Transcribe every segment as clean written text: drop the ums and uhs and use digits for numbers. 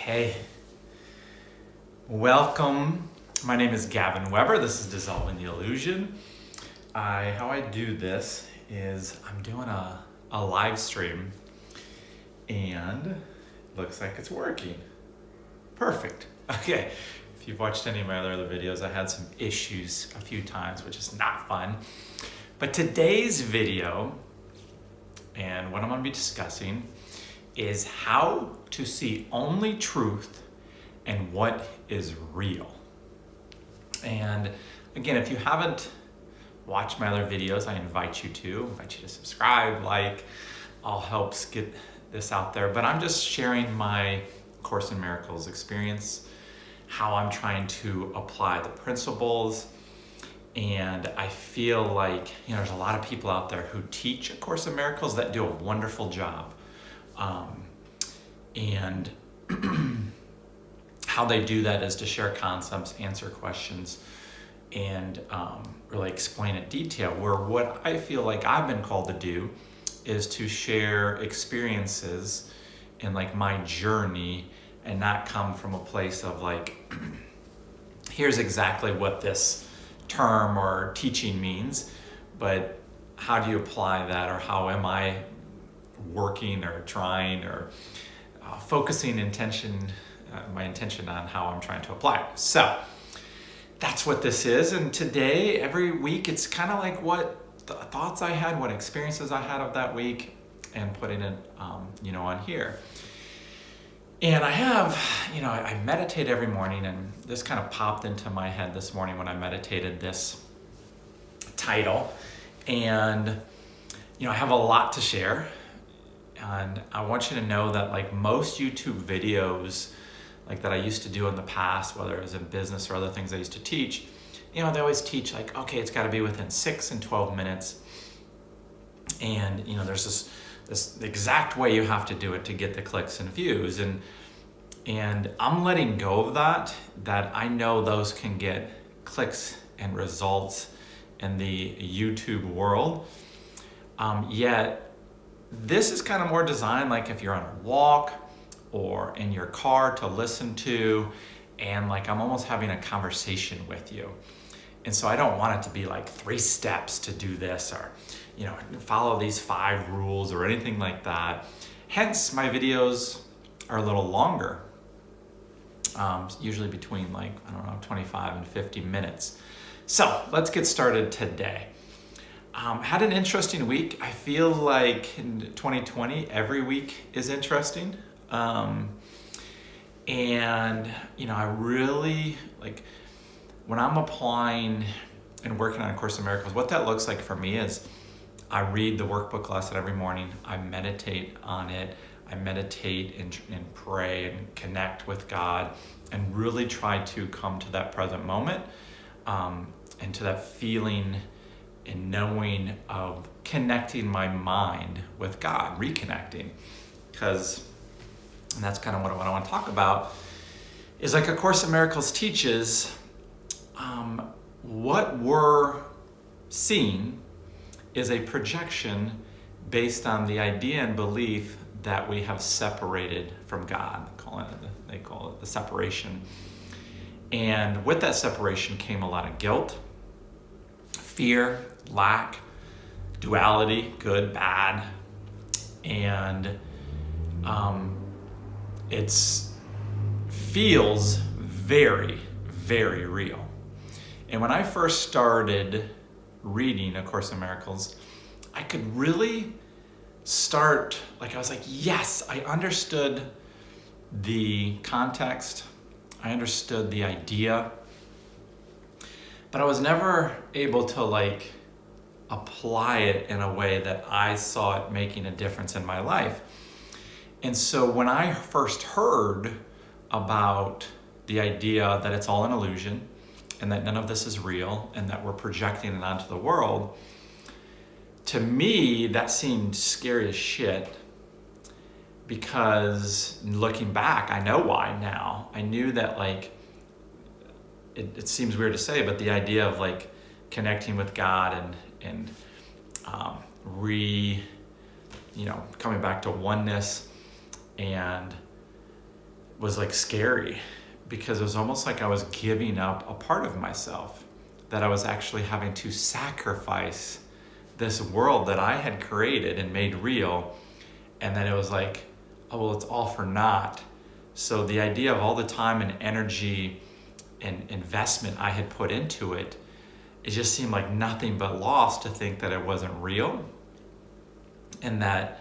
Hey, welcome. My name is Gavin Weber. This is Dissolving the Illusion. How I do this is I'm doing a live stream and it looks like it's working. Perfect. Okay. If you've watched any of my other videos, I had some issues a few times, which is not fun. But today's video and what I'm going to be discussing is how to see only truth and what is real. And again, if you haven't watched my other videos, I invite you to subscribe, like, all helps get this out there. But I'm just sharing my Course in Miracles experience, how I'm trying to apply the principles. And I feel like, there's a lot of people out there who teach A Course in Miracles that do a wonderful job. And how they do that is to share concepts, answer questions, and really explain in detail. Where what I feel like I've been called to do is to share experiences and like my journey, and not come from a place of like, here's exactly what this term or teaching means, but how do you apply that, or how am I working or trying or focusing my intention on how I'm trying to apply it. So that's what this is. And today, every week, it's kind of like what the thoughts I had, what experiences I had of that week, and putting it, on here. And I have, I meditate every morning, and this kind of popped into my head this morning when I meditated, this title. And, I have a lot to share. And I want you to know that like most YouTube videos like that I used to do in the past, whether it was in business or other things I used to teach, they always teach like, okay, it's got to be within 6 and 12 minutes. And, there's this exact way you have to do it to get the clicks and views. And I'm letting go of that I know those can get clicks and results in the YouTube world. Yet this is kind of more designed like if you're on a walk or in your car to listen to, and like I'm almost having a conversation with you. And so I don't want it to be like 3 steps to do this, or follow these 5 rules or anything like that. Hence my videos are a little longer, usually between 25 and 50 minutes. So let's get started today. Had an interesting week. I feel like in 2020, every week is interesting. And, I really like when I'm applying and working on A Course in Miracles, what that looks like for me is I read the workbook lesson every morning. I meditate on it. I meditate and pray and connect with God, and really try to come to that present moment, and to that feeling and knowing of connecting my mind with God, reconnecting. And that's kind of what I want to talk about, is like A Course in Miracles teaches what we're seeing is a projection based on the idea and belief that we have separated from God. They call it the separation. And with that separation came a lot of guilt, fear, lack, duality, good, bad, and it feels very, very real. And when I first started reading A Course in Miracles, I could really start, I was like, yes, I understood the context, I understood the idea, but I was never able to apply it in a way that I saw it making a difference in my life. And so when I first heard about the idea that it's all an illusion and that none of this is real and that we're projecting it onto the world, to me, that seemed scary as shit, because looking back, I know why now. I knew that it seems weird to say, but the idea of connecting with God and coming back to oneness and was like scary, because it was almost like I was giving up a part of myself, that I was actually having to sacrifice this world that I had created and made real, and then it was like, oh, well, it's all for naught. So the idea of all the time and energy and investment I had put into it, it just seemed like nothing but loss to think that it wasn't real, and that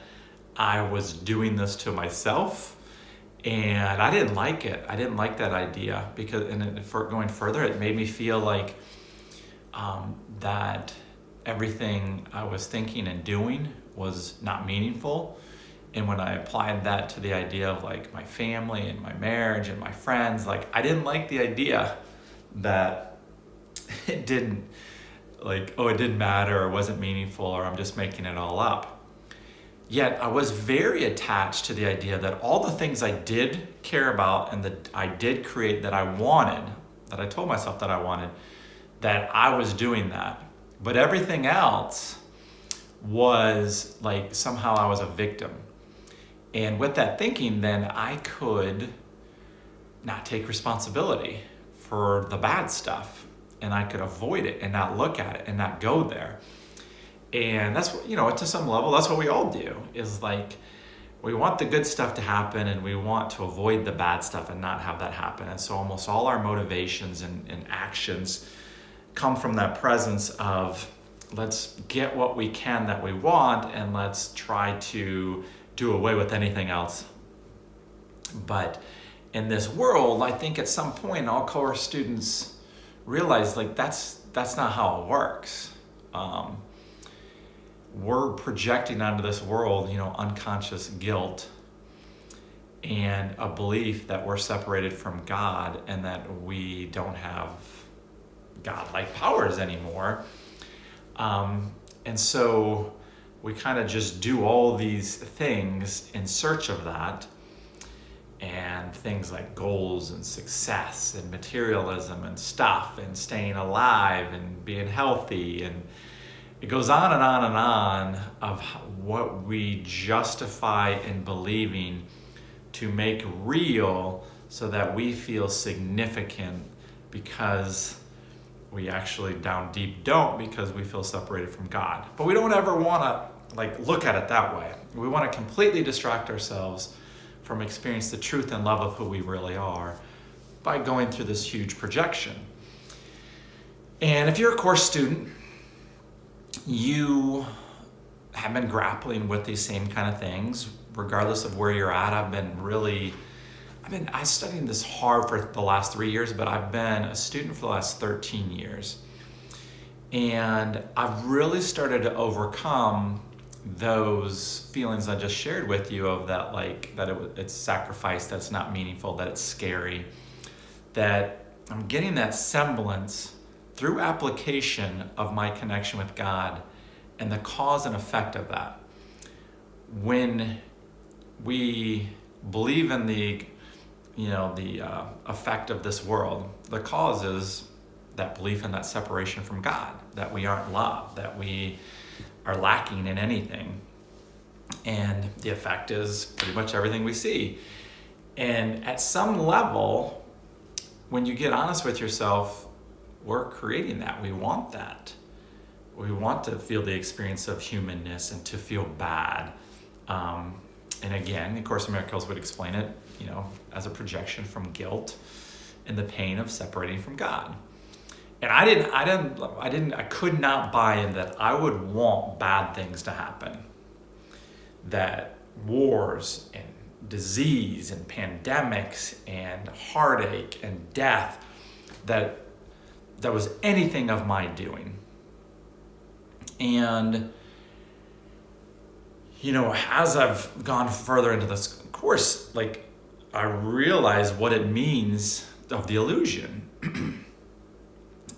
I was doing this to myself. And I didn't like it. I didn't like that idea, because, and for going further, it made me feel like that everything I was thinking and doing was not meaningful. And when I applied that to the idea of like my family and my marriage and my friends, like I didn't like the idea that it didn't, like, oh, it didn't matter, or it wasn't meaningful, or I'm just making it all up. Yet I was very attached to the idea that all the things I did care about and that I did create, that I wanted, that I told myself that I wanted, that I was doing that. But everything else was like somehow I was a victim. And with that thinking, then I could not take responsibility for the bad stuff, and I could avoid it and not look at it and not go there. And that's what, to some level, that's what we all do, is like, we want the good stuff to happen and we want to avoid the bad stuff and not have that happen. And so almost all our motivations and actions come from that presence of, let's get what we can that we want, and let's try to do away with anything else. But in this world, I think at some point all course students realize like that's not how it works. We're projecting onto this world, unconscious guilt and a belief that we're separated from God and that we don't have God-like powers anymore. And so we kind of just do all these things in search of that, and things like goals and success and materialism and stuff and staying alive and being healthy, and it goes on and on and on of what we justify in believing to make real so that we feel significant, because we actually down deep don't, because we feel separated from God. But we don't ever want to look at it that way. We want to completely distract ourselves from experiencing the truth and love of who we really are by going through this huge projection. And if you're a course student, you have been grappling with these same kind of things, regardless of where you're at. I studied this hard for the last 3 years, but I've been a student for the last 13 years. And I've really started to overcome those feelings I just shared with you of that, it's sacrifice, that's not meaningful, that it's scary, that I'm getting that semblance through application of my connection with God and the cause and effect of that. When we believe in the effect of this world, the cause is that belief in that separation from God, that we aren't loved, that we are lacking in anything. And the effect is pretty much everything we see. And at some level, when you get honest with yourself, we're creating that. We want that. We want to feel the experience of humanness and to feel bad. And again, of Course in Miracles would explain it, as a projection from guilt and the pain of separating from God. And I could not buy in that I would want bad things to happen. That wars and disease and pandemics and heartache and death, that was anything of my doing. And, as I've gone further into this course, I realize what it means of the illusion.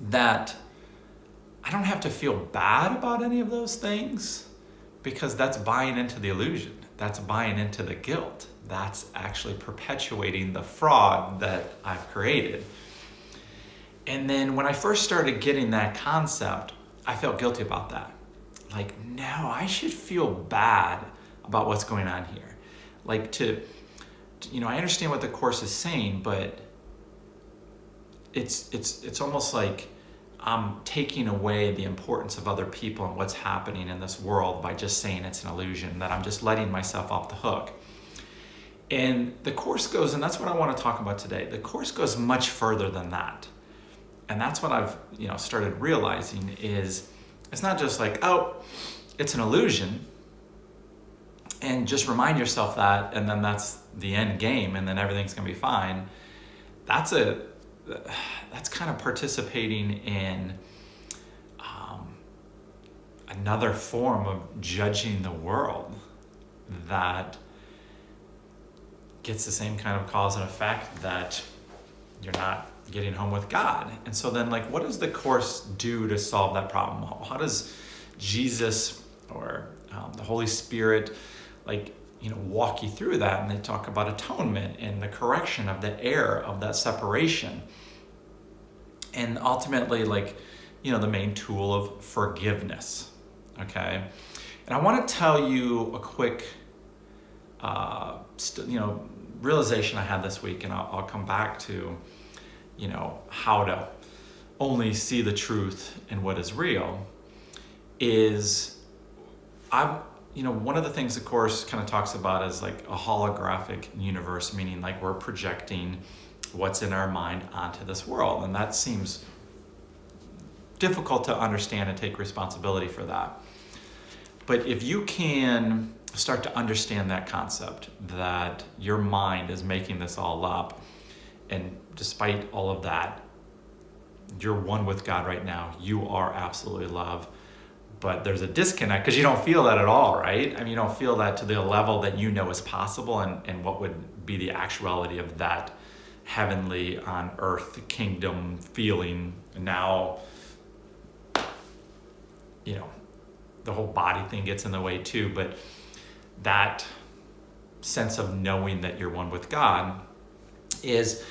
That I don't have to feel bad about any of those things, because that's buying into the illusion. That's buying into the guilt. That's actually perpetuating the fraud that I've created. And then when I first started getting that concept, I felt guilty about that. No, I should feel bad about what's going on here. I understand what the Course is saying, but it's almost like I'm taking away the importance of other people and what's happening in this world by just saying it's an illusion, that I'm just letting myself off the hook. And the Course goes, and that's what I want to talk about today. The Course goes much further than that. And that's what I've, started realizing is it's not just like, oh, it's an illusion, and just remind yourself that, and then that's the end game, and then everything's going to be fine. That's kind of participating in another form of judging the world that gets the same kind of cause and effect, that you're not getting home with God. And so then, what does the Course do to solve that problem? How does Jesus or the Holy Spirit walk you through that? And they talk about atonement and the correction of the error of that separation. And ultimately, the main tool of forgiveness, okay? And I want to tell you a quick, realization I had this week, and I'll come back to, how to only see the truth in what is real, is one of the things the Course kind of talks about is a holographic universe, meaning we're projecting what's in our mind onto this world. And that seems difficult to understand and take responsibility for that. But if you can start to understand that concept, that your mind is making this all up, and despite all of that, you're one with God right now, you are absolutely love, but there's a disconnect because you don't feel that at all, right? You don't feel that to the level that is possible, and what would be the actuality of that heavenly on earth kingdom feeling. And now, the whole body thing gets in the way too, but that sense of knowing that you're one with God is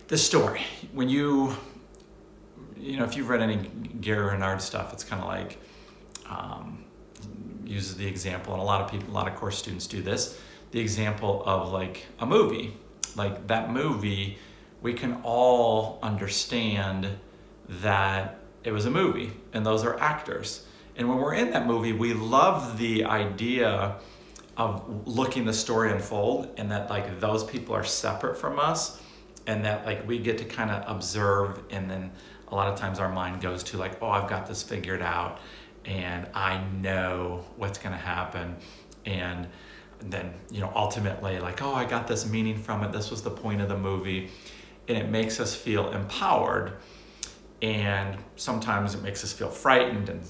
the story. When if you've read any Gary Renard stuff, it's kind of uses the example, and a lot of course students do this, the example of a movie. That movie, we can all understand that it was a movie, and those are actors. And when we're in that movie, we love the idea of looking the story unfold, and that those people are separate from us, and that we get to kind of observe, and then a lot of times our mind goes to oh, I've got this figured out, and I know what's going to happen, and then ultimately oh, I got this meaning from it, this was the point of the movie, and it makes us feel empowered. And sometimes it makes us feel frightened and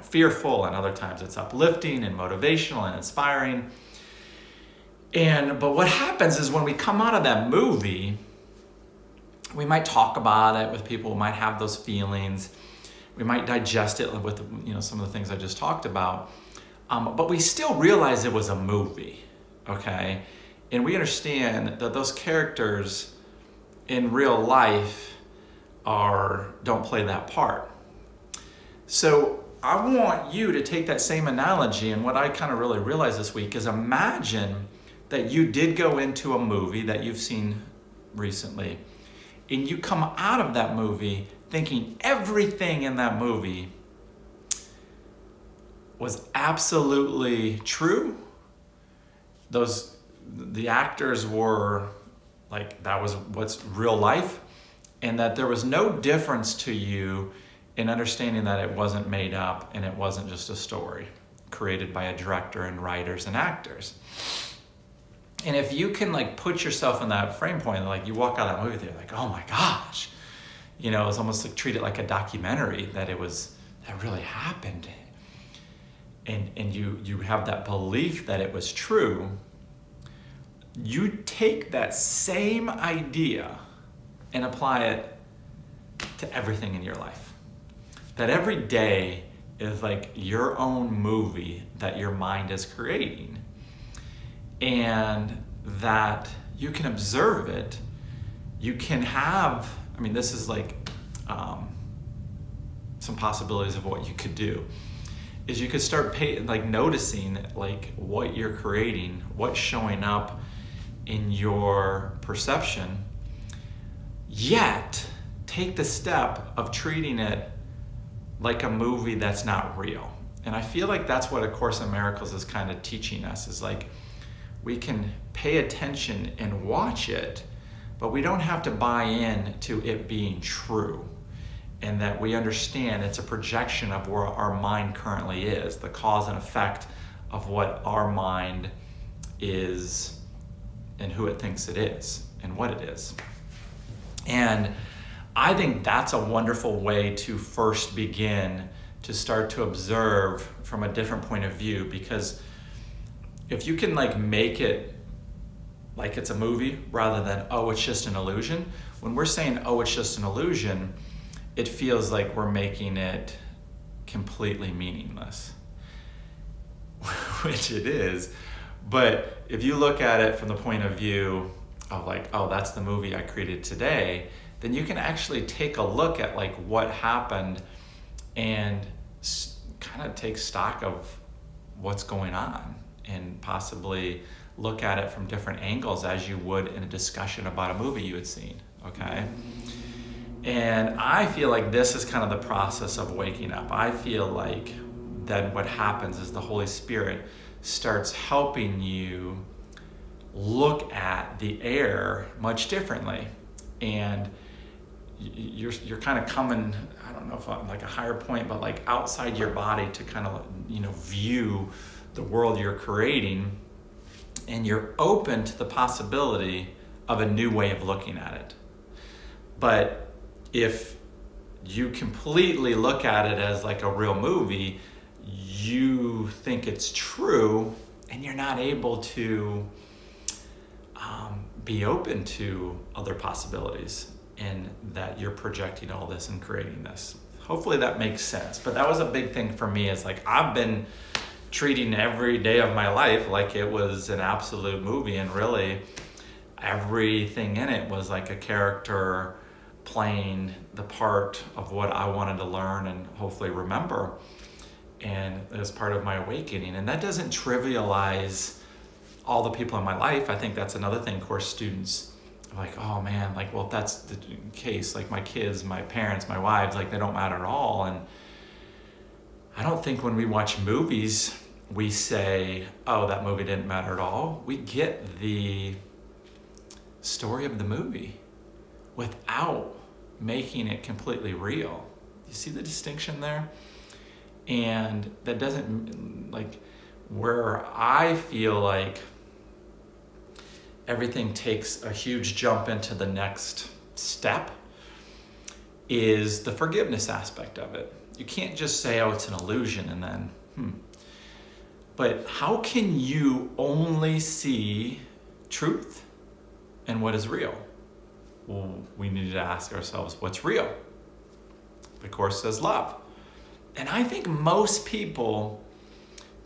fearful, and other times it's uplifting and motivational and inspiring. But what happens is when we come out of that movie, we might talk about it with people, we might have those feelings, we might digest it with some of the things I just talked about, but we still realize it was a movie, okay? And we understand that those characters in real life don't play that part. So I want you to take that same analogy, and what I kind of really realized this week is, imagine that you did go into a movie that you've seen recently, and you come out of that movie thinking everything in that movie was absolutely true. The actors were that was what's real life, and that there was no difference to you in understanding that it wasn't made up, and it wasn't just a story created by a director and writers and actors. And if you can put yourself in that frame point, you walk out of that movie, you're oh my gosh, it's almost treat it like a documentary, that really happened. And you have that belief that it was true. You take that same idea and apply it to everything in your life. That every day is your own movie that your mind is creating. And that you can observe it. You can have, this is some possibilities of what you could do. Is you could start noticing what you're creating, what's showing up in your perception, yet take the step of treating it like a movie that's not real. And I feel like that's what A Course in Miracles is kind of teaching us, is like we can pay attention and watch it, but we don't have to buy in to it being true, and that we understand it's a projection of where our mind currently is, the cause and effect of what our mind is and who it thinks it is and what it is. And I think that's a wonderful way to first begin to start to observe from a different point of view, because if you can like make it like it's a movie rather than, oh, it's just an illusion. When we're saying, oh, it's just an illusion, it feels like we're making it completely meaningless, which it is. But if you look at it from the point of view of like, oh, that's the movie I created today, then you can actually take a look at like what happened and kind of take stock of what's going on and possibly look at it from different angles as you would in a discussion about a movie you had seen, okay? And I feel like this is kind of the process of waking up. I feel like then what happens is the Holy Spirit starts helping you look at the air much differently. And you're kind of coming, I don't know if I'm like a higher point, but like outside your body to kind of, view the world you're creating, and you're open to the possibility of a new way of looking at it. But if you completely look at it as like a real movie, you think it's true, and you're not able to be open to other possibilities, and that you're projecting all this and creating this. Hopefully that makes sense. But that was a big thing for me, is like I've been treating every day of my life like it was an absolute movie, and really everything in it was like a character playing the part of what I wanted to learn and hopefully remember, and as part of my awakening. And that doesn't trivialize all the people in my life. I think that's another thing course students are like, oh man, like, well, if that's the case, like my kids, my parents, my wives, like they don't matter at all. And I don't think when we watch movies, we say, oh, that movie didn't matter at all. We get the story of the movie without making it completely real. You see the distinction there? And that doesn't, like, where I feel like everything takes a huge jump into the next step is the forgiveness aspect of it. You can't just say, oh, it's an illusion, and then, But how can you only see truth and what is real? Well, we need to ask ourselves, what's real? The Course says love. And I think most people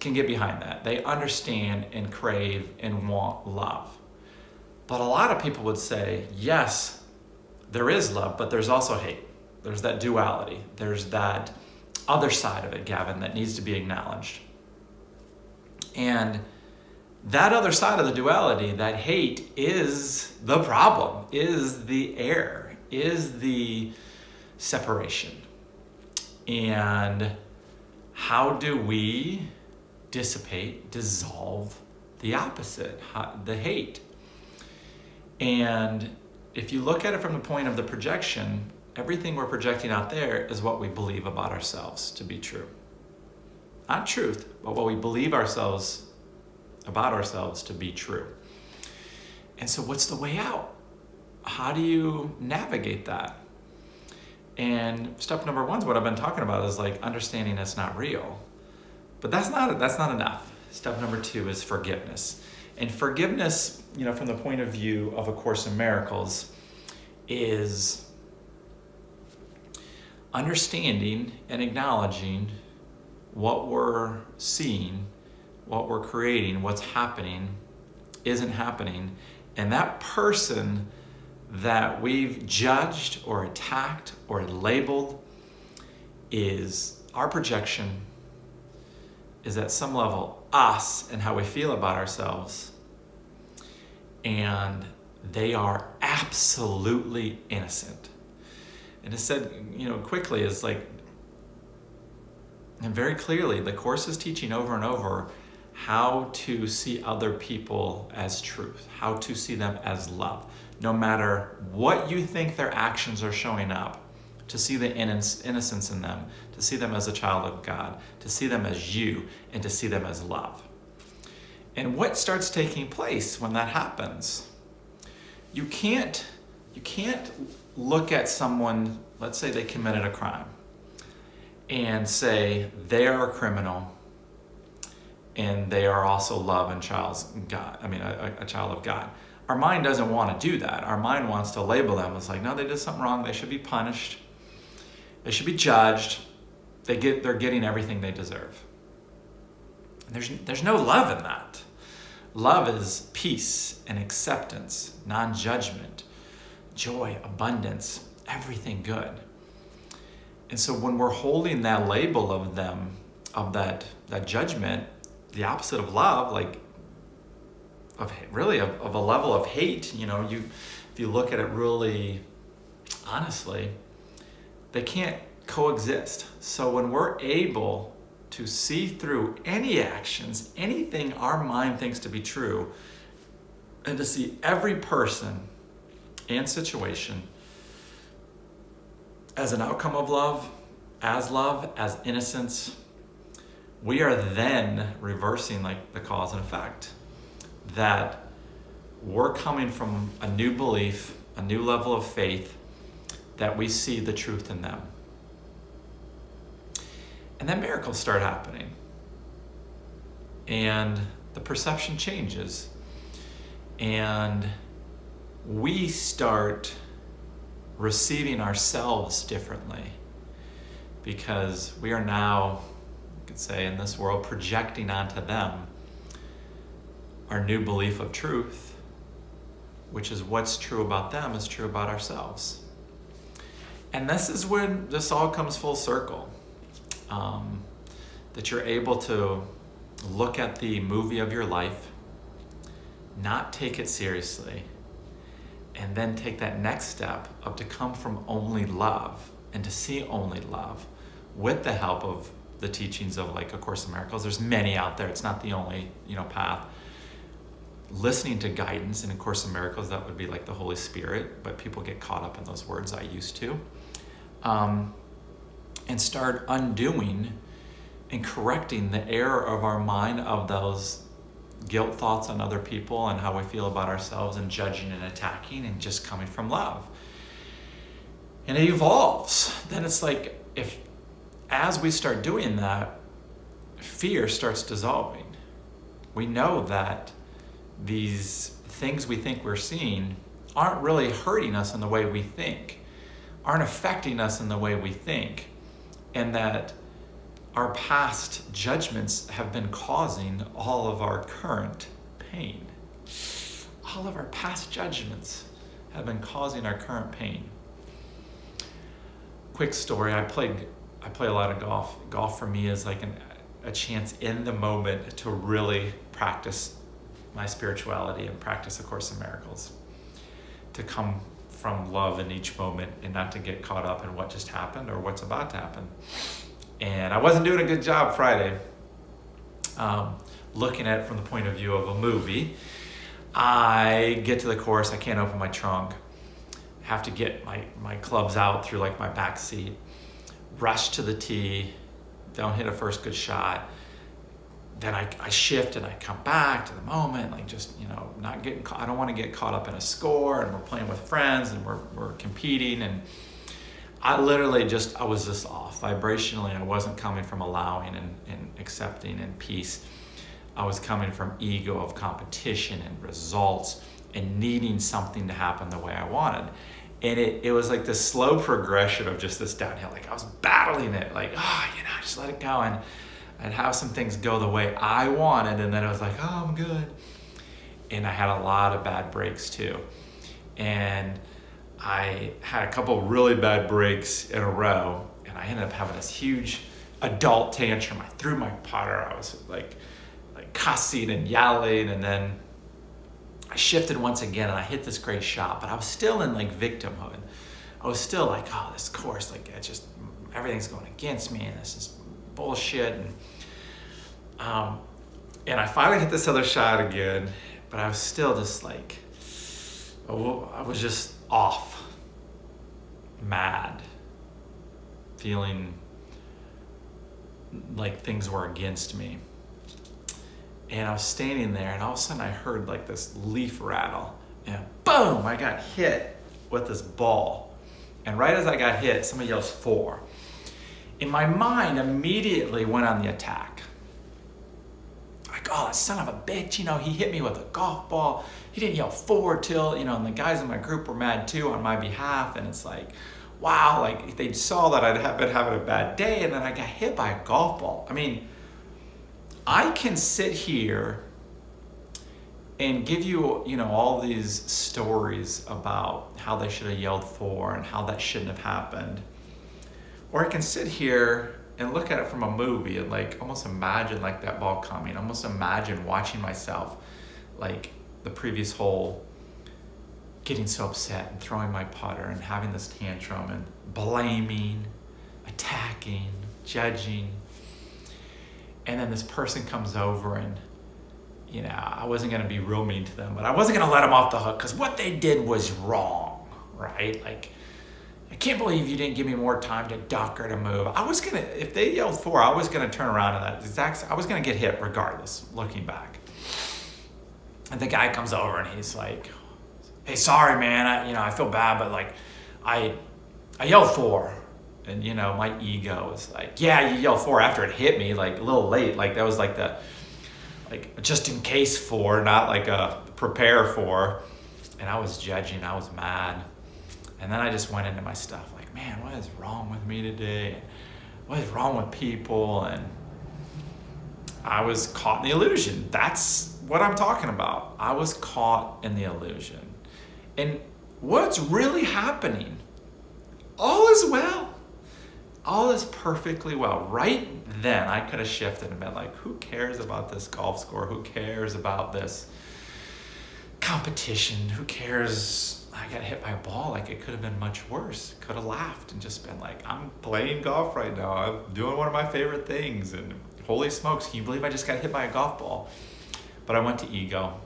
can get behind that. They understand and crave and want love. But a lot of people would say, yes, there is love, but there's also hate. There's that duality. There's that other side of it, Gavin, that needs to be acknowledged. And that other side of the duality, that hate, is the problem, is the error, is the separation. And how do we dissipate, dissolve the opposite, the hate? And if you look at it from the point of the projection, everything we're projecting out there is what we believe about ourselves to be true. Not truth, but what we believe ourselves about ourselves to be true. And so what's the way out? How do you navigate that? And step number one is what I've been talking about, is like understanding it's not real. But that's not enough. Step number two is forgiveness. And forgiveness, from the point of view of A Course in Miracles, is understanding and acknowledging what we're seeing, what we're creating, what's happening, isn't happening, and that person that we've judged or attacked or labeled is our projection, is at some level us and how we feel about ourselves. and they are absolutely innocent. And it said, quickly is like, and very clearly, the Course is teaching over and over how to see other people as truth, how to see them as love. No matter what you think their actions are showing up, to see the innocence in them, to see them as a child of God, to see them as you, and to see them as love. And what starts taking place when that happens? You can't look at someone, let's say they committed a crime, and say they are a criminal and they are also love and a child of God. Our mind doesn't want to do that. Our mind wants to label them as like, no, they did something wrong. They should be punished. They should be judged. They're getting everything they deserve. There's no love in that. Love is peace and acceptance, non-judgment, joy, abundance, everything good. And so when we're holding that label of them, of that judgment, the opposite of love, like of a level of hate, if you look at it really honestly, they can't coexist. So when we're able to see through any actions, anything our mind thinks to be true, and to see every person and situation as an outcome of love, as innocence, we are then reversing like the cause and effect. That we're coming from a new belief, a new level of faith, that we see the truth in them. And then miracles start happening. And the perception changes. And we start receiving ourselves differently, because we are now, you could say, in this world, projecting onto them our new belief of truth, which is what's true about them is true about ourselves. And this is when this all comes full circle, that you're able to look at the movie of your life, not take it seriously, and then take that next step of to come from only love and to see only love with the help of the teachings of like A Course in Miracles. There's many out there. It's not the only, path. Listening to guidance in A Course in Miracles, that would be like the Holy Spirit, but people get caught up in those words. I used to. And start undoing and correcting the error of our mind of those guilt thoughts on other people and how we feel about ourselves, and judging and attacking, and just coming from love. And it evolves. Then it's like, as we start doing that, fear starts dissolving. We know that these things we think we're seeing aren't really hurting us in the way we think, aren't affecting us in the way we think, and that our past judgments have been causing all of our current pain. All of our past judgments have been causing our current pain. Quick story, I play a lot of golf. Golf for me is like a chance in the moment to really practice my spirituality and practice A Course in Miracles. To come from love in each moment and not to get caught up in what just happened or what's about to happen. And I wasn't doing a good job Friday, looking at it from the point of view of a movie. I get to the course, I can't open my trunk, have to get my clubs out through like my back seat, rush to the tee, don't hit a first good shot. Then I shift and I come back to the moment, like just, not getting caught. I don't want to get caught up in a score, and we're playing with friends and we're competing, and I was just off. Vibrationally, I wasn't coming from allowing and accepting and peace. I was coming from ego of competition and results and needing something to happen the way I wanted. And it was like this slow progression of just this downhill. Like I was battling it, like, just let it go. And I'd have some things go the way I wanted, and then I was like, I'm good. And I had a lot of bad breaks too. And I had a couple really bad breaks in a row, and I ended up having this huge adult tantrum. I threw my putter. I was like cussing and yelling, and then I shifted once again and I hit this great shot, but I was still in like victimhood. I was still like, oh, this course, like it's just, everything's going against me and this is bullshit. And I finally hit this other shot again, but I was still just like, I was just off, mad, feeling like things were against me. And I was standing there and all of a sudden I heard like this leaf rattle and boom, I got hit with this ball. And right as I got hit, somebody yells 4. In my mind immediately went on the attack. Like, oh, that son of a bitch, he hit me with a golf ball. He didn't yell 4 till, and the guys in my group were mad too on my behalf. And it's like, wow, like they saw that I'd been having a bad day and then I got hit by a golf ball. I mean, I can sit here and give you, all these stories about how they should have yelled 4 and how that shouldn't have happened. Or I can sit here and look at it from a movie and like almost imagine like that ball coming, almost imagine watching myself like the previous hole, getting so upset and throwing my putter and having this tantrum and blaming, attacking, judging. And then this person comes over and, I wasn't going to be real mean to them, but I wasn't going to let them off the hook because what they did was wrong, right? Like, I can't believe you didn't give me more time to duck or to move. If they yelled 4, I was going to turn around and I was going to get hit regardless, looking back. And the guy comes over and he's like, hey, sorry, man. I feel bad, but like, I yelled 4. And, my ego was like, yeah, you yelled 4 after it hit me, like a little late. Like that was like just in case 4, not like a prepare for. And I was judging, I was mad. And then I just went into my stuff like, man, what is wrong with me today? What is wrong with people? And I was caught in the illusion. That's what I'm talking about. I was caught in the illusion. And what's really happening? All is well. All is perfectly well. Right then, I could have shifted and been like, who cares about this golf score? Who cares about this competition? Who cares? I got hit by a ball. Like, it could have been much worse. Could have laughed and just been like, I'm playing golf right now. I'm doing one of my favorite things. And holy smokes, can you believe I just got hit by a golf ball? But I went to ego.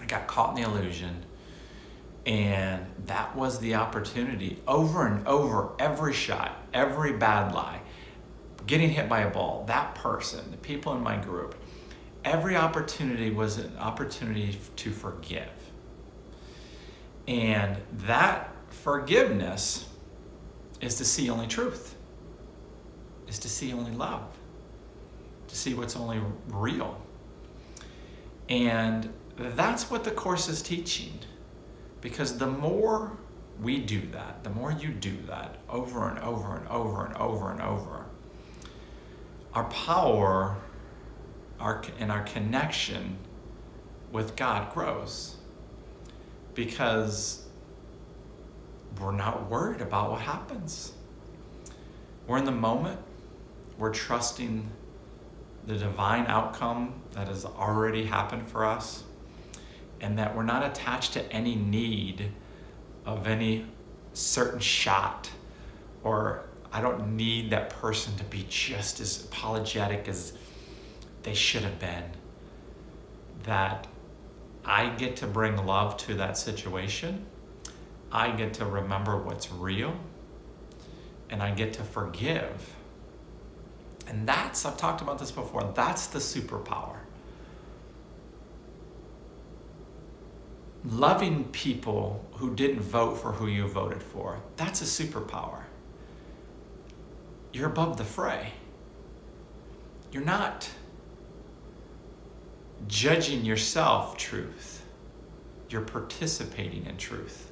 I got caught in the illusion. And that was the opportunity over and over, every shot, every bad lie, getting hit by a ball, that person, the people in my group, every opportunity was an opportunity to forgive. And that forgiveness is to see only truth, is to see only love, to see what's only real. And that's what the Course is teaching. Because the more we do that, the more you do that over and over and over and over and over, our power and our connection with God grows. Because we're not worried about what happens. We're in the moment. We're trusting the divine outcome that has already happened for us. And that we're not attached to any need of any certain shot, or I don't need that person to be just as apologetic as they should have been. That I get to bring love to that situation. I get to remember what's real, and I get to forgive. And I've talked about this before, that's the superpower. Loving people who didn't vote for who you voted for, that's a superpower. You're above the fray. You're not judging yourself truth. You're participating in truth.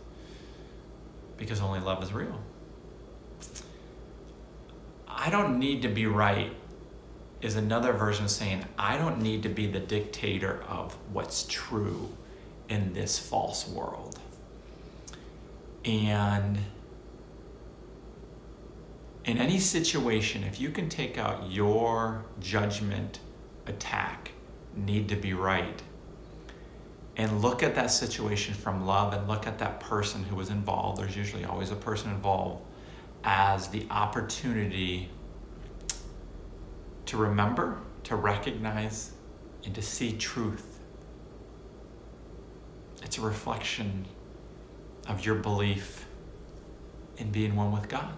Because only love is real. I don't need to be right is another version of saying I don't need to be the dictator of what's true in this false world. And in any situation, if you can take out your judgment, attack, need to be right, and look at that situation from love and look at that person who was involved. There's usually always a person involved, as the opportunity to remember, to recognize, and to see truth. It's a reflection of your belief in being one with God.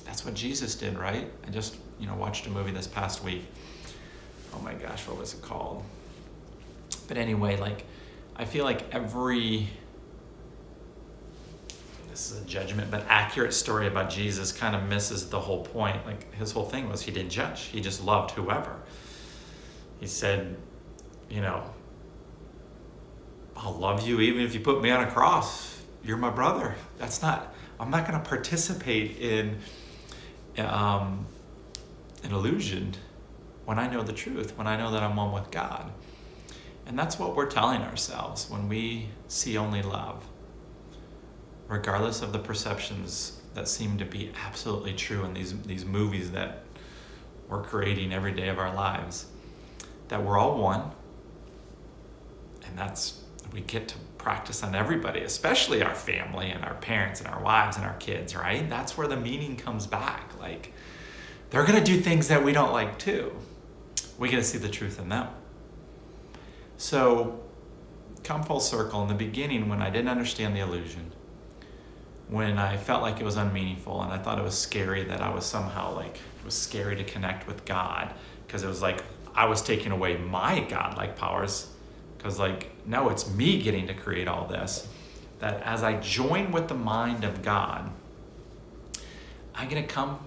That's what Jesus did, right? I just, watched a movie this past week. Oh my gosh, what was it called? But anyway, I feel like this is a judgment, but accurate story about Jesus kind of misses the whole point. His whole thing was he didn't judge. He just loved whoever. He said, I'll love you even if you put me on a cross. You're my brother. I'm not going to participate in an illusion when I know the truth, when I know that I'm one with God. And that's what we're telling ourselves when we see only love, regardless of the perceptions that seem to be absolutely true in these movies that we're creating every day of our lives, that we're all one, and we get to practice on everybody, especially our family and our parents and our wives and our kids, right? That's where the meaning comes back. They're going to do things that we don't like too. We get to see the truth in them. So, come full circle. In the beginning, when I didn't understand the illusion, when I felt like it was unmeaningful and I thought it was scary that I was somehow it was scary to connect with God, because it was I was taking away my godlike powers, because no, it's me getting to create all this. That as I join with the mind of God, I'm going to come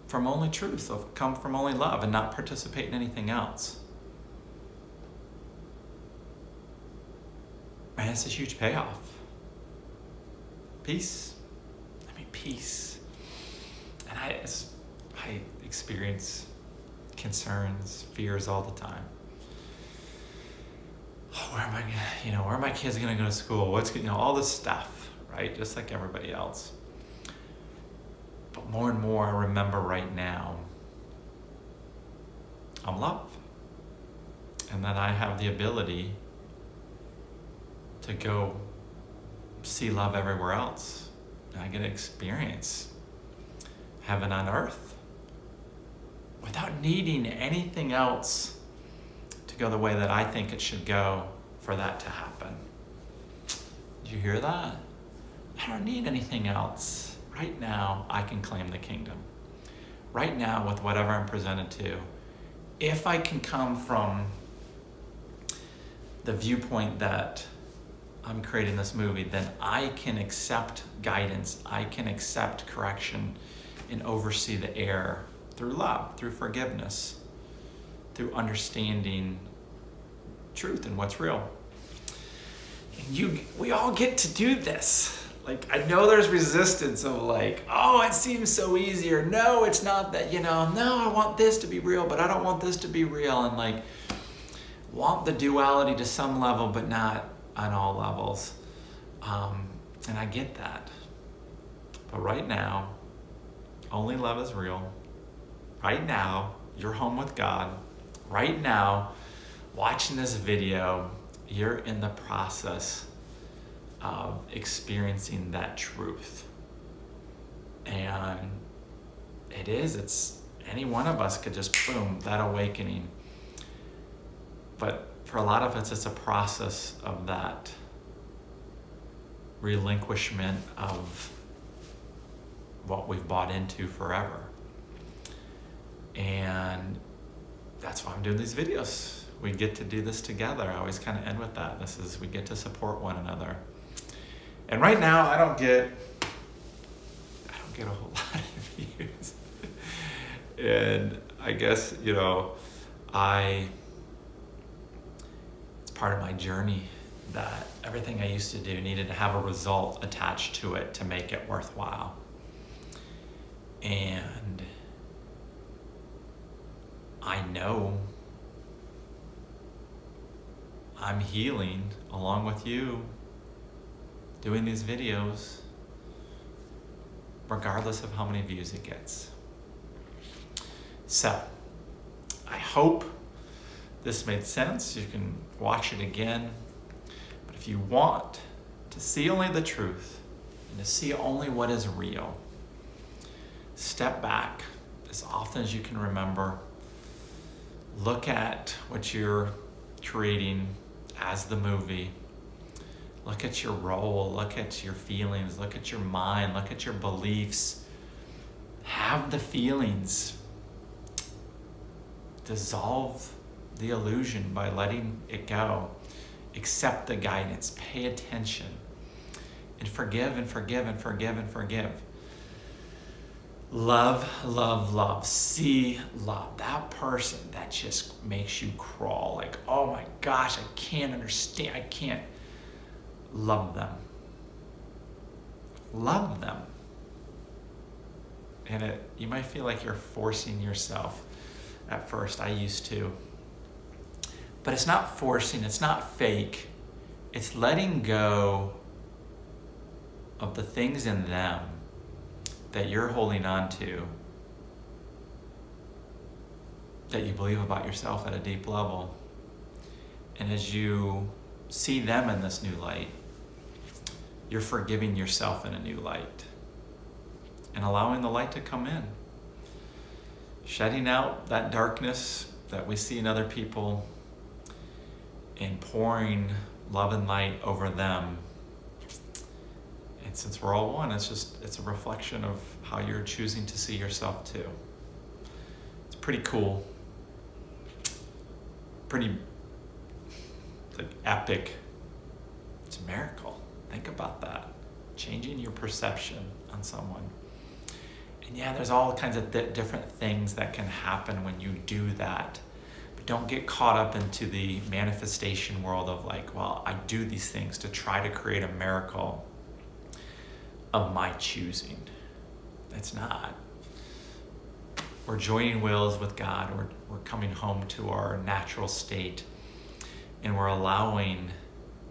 from only truth, come from only love, and not participate in anything else. And it's a huge payoff. Peace. Peace. And I experience concerns, fears all the time. Where are my kids going to go to school? All this stuff, right? Just like everybody else. But more and more, I remember right now, I'm love. And that I have the ability to go see love everywhere else. I get to experience heaven on earth without needing anything else to go the way that I think it should go for that to happen. Did you hear that? I don't need anything else. Right now, I can claim the kingdom. Right now, with whatever I'm presented to, if I can come from the viewpoint that I'm creating this movie, then I can accept guidance, I can accept correction, and oversee the error through love, through forgiveness, through understanding truth and what's real. And we all get to do this. I know there's resistance of it seems so easy, or no, it's not that, no, I want this to be real, but I don't want this to be real, and want the duality to some level, but not on all levels. And I get that. But right now, only love is real. Right now, you're home with God. Right now, watching this video, you're in the process of experiencing that truth. And it's any one of us could just boom, that awakening. But for a lot of us, it's a process of that relinquishment of what we've bought into forever. And that's why I'm doing these videos. We get to do this together. I always kind of end with that. We get to support one another. And right now, I don't get a whole lot of views. And I guess, it's part of my journey that everything I used to do needed to have a result attached to it to make it worthwhile. And I know I'm healing along with you doing these videos, regardless of how many views it gets. So, I hope this made sense, you can watch it again. But if you want to see only the truth and to see only what is real, step back as often as you can remember. Look at what you're creating as the movie. Look at your role, look at your feelings, look at your mind, look at your beliefs. Have the feelings. Dissolve the illusion by letting it go. Accept the guidance. Pay attention. And forgive and forgive and forgive and forgive. Love, love, love. See love. That person that just makes you crawl. Like, oh my gosh, I can't understand. I can't. Love them. Love them. And you might feel like you're forcing yourself at first. I used to. But it's not forcing. It's not fake. It's letting go of the things in them that you're holding on to, that you believe about yourself at a deep level. And as you see them in this new light, you're forgiving yourself in a new light and allowing the light to come in. Shedding out that darkness that we see in other people and pouring love and light over them. And since we're all one, it's a reflection of how you're choosing to see yourself too. It's pretty cool. Pretty epic. It's a miracle. Think about that. Changing your perception on someone. And yeah, there's all kinds of different things that can happen when you do that. But don't get caught up into the manifestation world of like, well, I do these things to try to create a miracle of my choosing. It's not. We're joining wills with God. We're coming home to our natural state. And we're allowing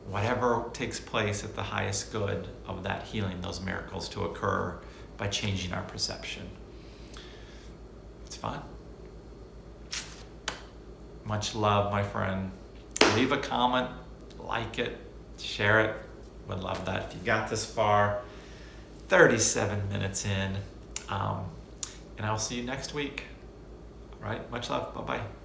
whatever takes place at the highest good of that healing, those miracles to occur by changing our perception. It's fun. Much love, my friend. Leave a comment, like it, share it. Would love that. If you got this far, 37 minutes in. And I'll see you next week. All right, much love. Bye-bye.